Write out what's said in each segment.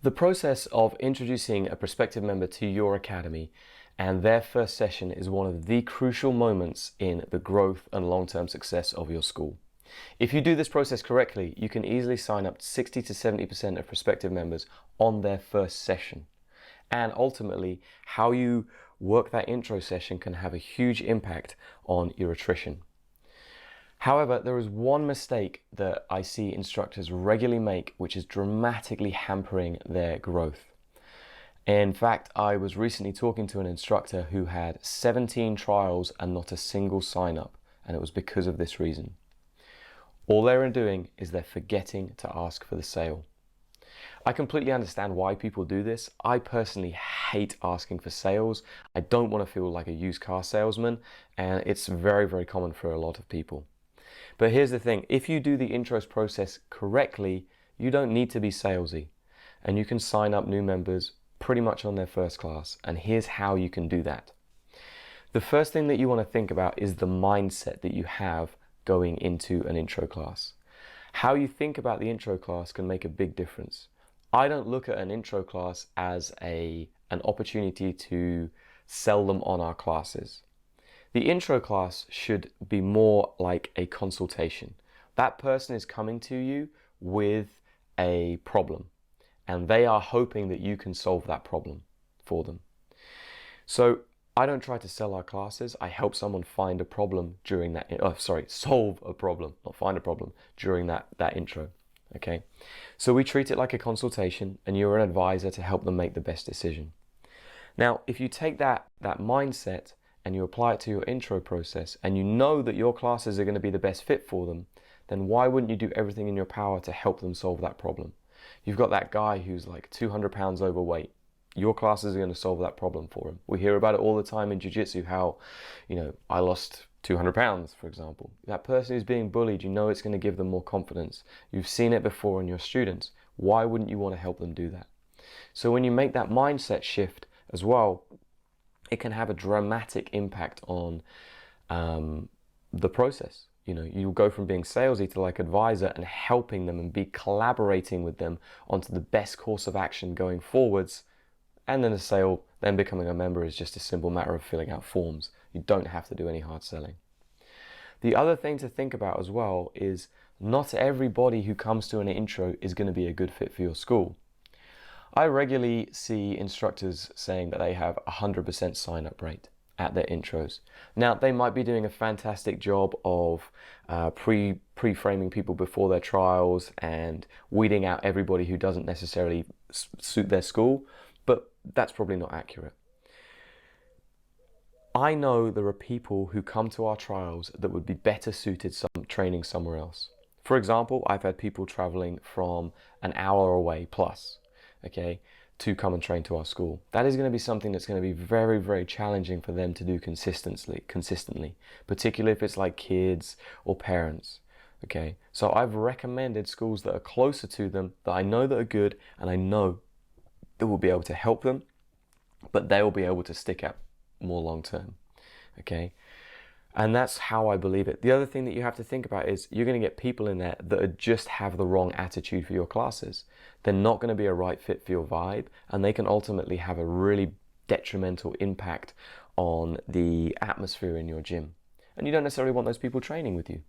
The process of introducing a prospective member to your academy and their first session is one of the crucial moments in the growth and long-term success of your school. If you do this process correctly, you can easily sign up 60 to 70% of prospective members on their first session. And ultimately, how you work that intro session can have a huge impact on your attrition. However, there is one mistake that I see instructors regularly make, which is dramatically hampering their growth. In fact, I was recently talking to an instructor who had 17 trials and not a single sign up, and it was because of this reason. All they're doing is they're forgetting to ask for the sale. I completely understand why people do this. I personally hate asking for sales. I don't want to feel like a used car salesman, and it's very, very common for a lot of people. But here's the thing, if you do the intros process correctly, you don't need to be salesy, and you can sign up new members pretty much on their first class. And here's how you can do that. The first thing that you want to think about is the mindset that you have going into an intro class. How you think about the intro class can make a big difference. I don't look at an intro class as an opportunity to sell them on our classes. The intro class should be more like a consultation. That person is coming to you with a problem, and they are hoping that you can solve that problem for them. So I don't try to sell our classes. I help someone find a problem during that, solve a problem, not find a problem, during that intro. Okay, so we treat it like a consultation, and you're an advisor to help them make the best decision. Now, if you take that mindset and you apply it to your intro process, and you know that your classes are going to be the best fit for them, then why wouldn't you do everything in your power to help them solve that problem? You've got that guy who's like 200 pounds overweight. Your classes are going to solve that problem for him. We hear about it all the time in jiu-jitsu, how, I lost 200 pounds, for example. That person who's being bullied, you know it's going to give them more confidence. You've seen it before in your students. Why wouldn't you want to help them do that? So when you make that mindset shift as well, it can have a dramatic impact on the process. You'll go from being salesy to like advisor and helping them and be collaborating with them onto the best course of action going forwards. And then a sale, then becoming a member is just a simple matter of filling out forms. You don't have to do any hard selling. The other thing to think about as well is not everybody who comes to an intro is going to be a good fit for your school. I regularly see instructors saying that they have 100% sign-up rate at their intros. Now, they might be doing a fantastic job of pre-framing people before their trials and weeding out everybody who doesn't necessarily suit their school, but that's probably not accurate. I know there are people who come to our trials that would be better suited training somewhere else. For example, I've had people traveling from an hour away plus, okay, to come and train to our school. That is going to be something that's going to be very, very challenging for them to do consistently, particularly if it's like kids or parents, okay? So I've recommended schools that are closer to them, that I know that are good, and I know that will be able to help them, but they will be able to stick out more long term, okay? And that's how I believe it. The other thing that you have to think about is you're going to get people in there that just have the wrong attitude for your classes. They're not going to be a right fit for your vibe, and they can ultimately have a really detrimental impact on the atmosphere in your gym. And you don't necessarily want those people training with you.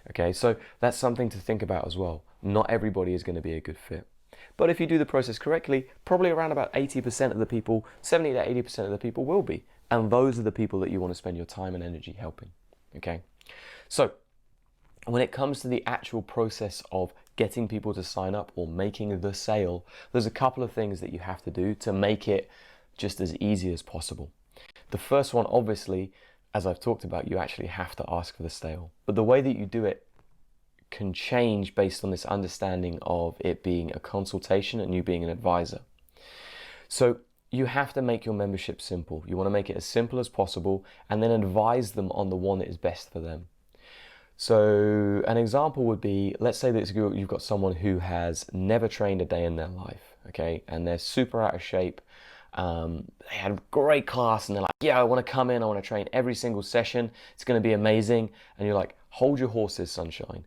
Okay, so that's something to think about as well. Not everybody is going to be a good fit. But if you do the process correctly, probably around about 80% of the people, 70 to 80% of the people will be. And those are the people that you want to spend your time and energy helping, okay? So when it comes to the actual process of getting people to sign up or making the sale, there's a couple of things that you have to do to make it just as easy as possible. The first one, obviously, as I've talked about, you actually have to ask for the sale. But the way that you do it can change based on this understanding of it being a consultation and you being an advisor. So you have to make your membership simple. You want to make it as simple as possible and then advise them on the one that is best for them. So an example would be, let's say that you've got someone who has never trained a day in their life, okay, and they're super out of shape. They had a great class and they're like, yeah, I want to come in, I want to train every single session. It's going to be amazing. And you're like, hold your horses, sunshine.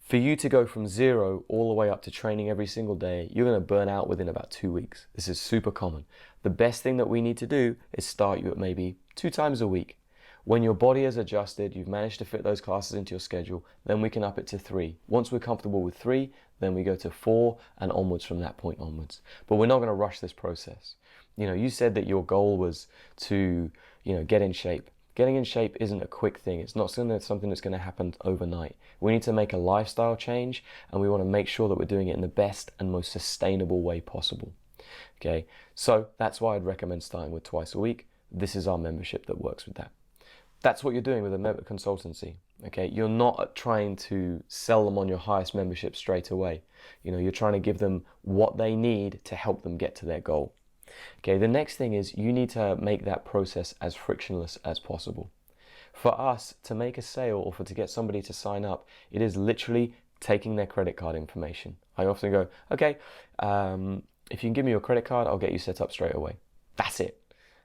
For you to go from 0 all the way up to training every single day, you're going to burn out within about 2 weeks. This is super common. The best thing that we need to do is start you at maybe 2 times a week. When your body has adjusted, you've managed to fit those classes into your schedule, then we can up it to 3. Once we're comfortable with 3, then we go to 4 and onwards from that point onwards. But we're not going to rush this process. You said that your goal was to, get in shape. Getting in shape isn't a quick thing. It's not something that's going to happen overnight. We need to make a lifestyle change, and we want to make sure that we're doing it in the best and most sustainable way possible. Okay, so that's why I'd recommend starting with twice a week. This is our membership that works with that. That's what you're doing with a member consultancy. Okay, you're not trying to sell them on your highest membership straight away. You're trying to give them what they need to help them get to their goal. Okay, the next thing is you need to make that process as frictionless as possible. For us to make a sale or to get somebody to sign up, it is literally taking their credit card information. I often go, okay, if you can give me your credit card, I'll get you set up straight away. That's it.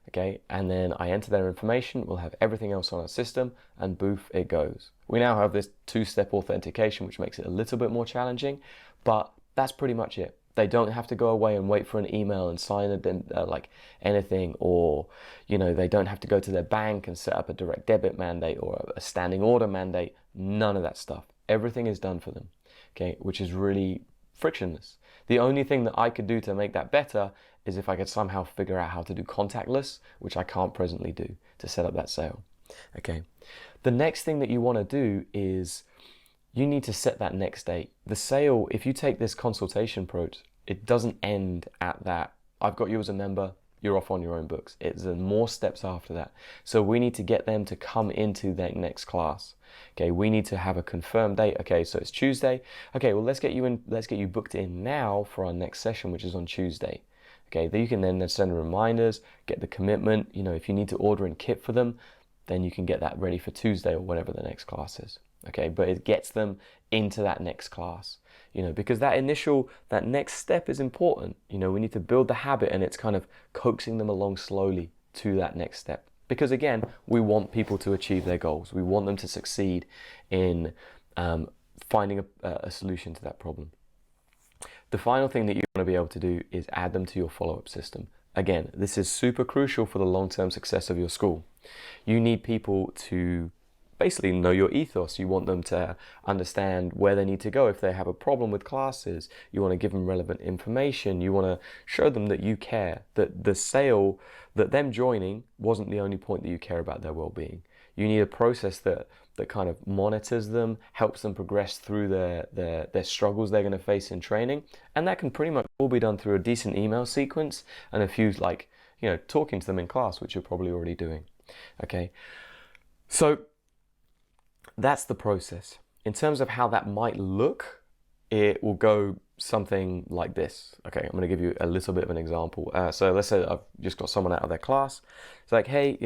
Okay, and then I enter their information, we'll have everything else on our system, and boof, it goes. We now have this 2-step authentication, which makes it a little bit more challenging, but that's pretty much it. They don't have to go away and wait for an email and sign anything, or they don't have to go to their bank and set up a direct debit mandate or a standing order mandate. None of that stuff. Everything is done for them, okay, which is really frictionless. The only thing that I could do to make that better is if I could somehow figure out how to do contactless, which I can't presently do to set up that sale. Okay. The next thing that you want to do is you need to set that next date. The sale, if you take this consultation approach, it doesn't end at that. I've got you as a member, you're off on your own books. It's more steps after that. So we need to get them to come into their next class. Okay, we need to have a confirmed date. Okay, so it's Tuesday. Okay, well let's get you booked in now for our next session, which is on Tuesday. Okay, then you can then send reminders, get the commitment. If you need to order in kit for them, then you can get that ready for Tuesday or whatever the next class is. Okay, but it gets them into that next class, because that next step is important. We need to build the habit, and it's kind of coaxing them along slowly to that next step. Because again, we want people to achieve their goals. We want them to succeed in finding a solution to that problem. The final thing that you want to be able to do is add them to your follow-up system. Again, this is super crucial for the long-term success of your school. You need people to basically know your ethos. You want them to understand where they need to go if they have a problem with classes. You want to give them relevant information. You want to show them that you care, that the sale, that them joining wasn't the only point that you care about their well-being. You need a process that kind of monitors them, helps them progress through their struggles they're going to face in training. And that can pretty much all be done through a decent email sequence and a few talking to them in class, which you're probably already doing. Okay. So that's the process. In terms of how that might look, it will go something like this. Okay, I'm going to give you a little bit of an example. So let's say I've just got someone out of their class. It's like, hey,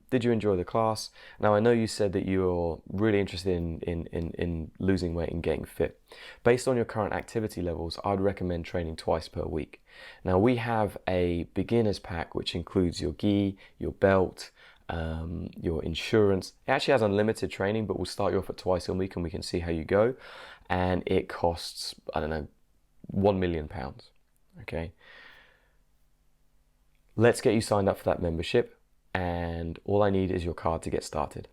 did you enjoy the class? Now I know you said that you're really interested in losing weight and getting fit. Based on your current activity levels, I'd recommend training twice per week. Now we have a beginner's pack which includes your gi, your belt, your insurance. It actually has unlimited training, but we'll start you off at twice a week and we can see how you go. And it costs, I don't know, £1 million. Okay. Let's get you signed up for that membership, and all I need is your card to get started.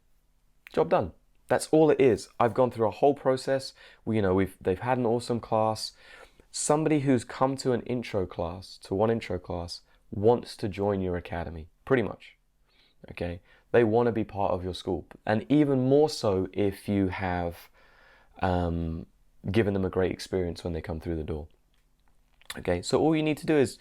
Job done. That's all it is. I've gone through a whole process. They've had an awesome class. Somebody who's come to one intro class, wants to join your academy, pretty much. Okay, they want to be part of your school, and even more so if you have given them a great experience when they come through the door. Okay, so all you need to do is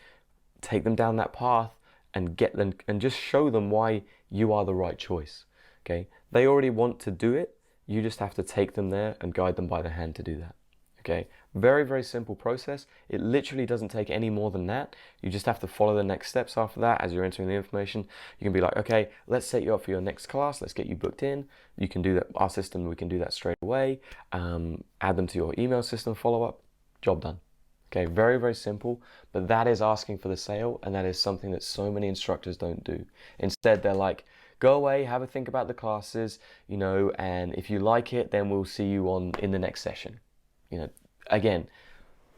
take them down that path and get them and just show them why you are the right choice. Okay, they already want to do it. You just have to take them there and guide them by the hand to do that. Okay, very, very simple process. It literally doesn't take any more than that. You just have to follow the next steps after that. As you're entering the information, you can be like, okay, let's set you up for your next class. Let's get you booked in. You can do that. Our system, we can do that straight away. Add them to your email system follow-up. Job done. Okay, very, very simple, but that is asking for the sale, and that is something that so many instructors don't do. Instead, they're like, go away, have a think about the classes, and if you like it, then we'll see you in the next session. Again,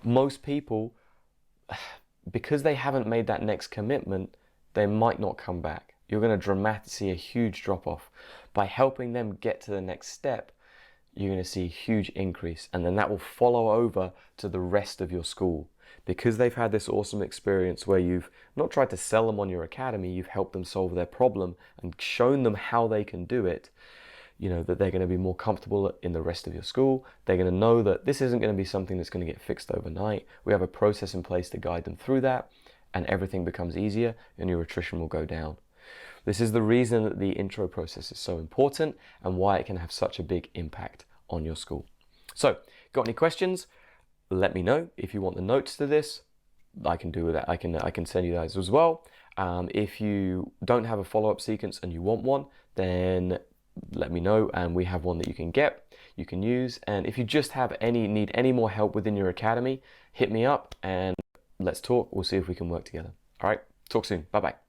most people, because they haven't made that next commitment, they might not come back. You're going to dramatically see a huge drop off. By helping them get to the next step, you're going to see a huge increase, and then that will follow over to the rest of your school. Because they've had this awesome experience where you've not tried to sell them on your academy, you've helped them solve their problem and shown them how they can do it, that they're going to be more comfortable in the rest of your school. They're going to know that this isn't going to be something that's going to get fixed overnight. We have a process in place to guide them through that, and everything becomes easier and your attrition will go down. This is the reason that the intro process is so important and why it can have such a big impact on your school. So, got any questions? Let me know. If you want the notes to this, I can do that. I can send you those as well. If you don't have a follow-up sequence and you want one, then let me know, and we have one that you can use. And if you just need any more help within your academy, hit me up and let's talk. We'll see if we can work together. All right, talk soon. Bye-bye.